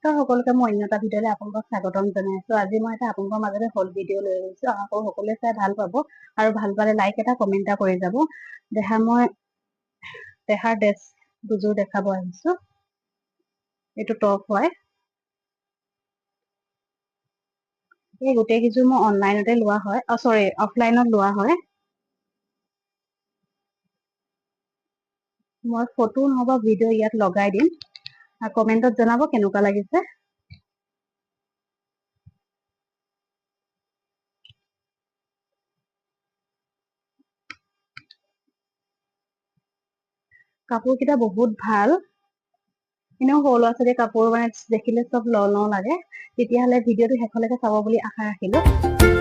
নমস্কাৰ সকলোকে মই অন্য এটা ভিডিঅ'লৈ আপোনালোকক স্বাগতম জনাইছো। আজি মই এটা আপোনালোকৰ মাজতে হল ভিডিঅ' লৈ আহিছো। আকৌ সকলোৱে চাই ভাল পাব আৰু ভাল পালে লাইক এটা কমেন্ট এটা কৰি যাব। মই দেহাৰ ড্ৰেছ দুযোৰ দেখাব আহিছো। এইটো টপ হয়। এই গোটেই কেইযোৰ মই অনলাইনতে লোৱা হয়, অফলাইনত লোৱা হয়। মই ফটো নহবা ভিডিঅ' ইয়াত লগাই দিম, কমেন্টত জনাব কেনেকুৱা লাগিছে। কাপোৰ কেইটা বহুত ভাল। এনেও সৰু ল'ৰা ছোৱালীৰ কাপোৰ মানে দেখিলে চব লওঁ লওঁ লাগে। তেতিয়াহ'লে ভিডিঅ'টো শেষলৈকে চাব বুলি আশা ৰাখিলো।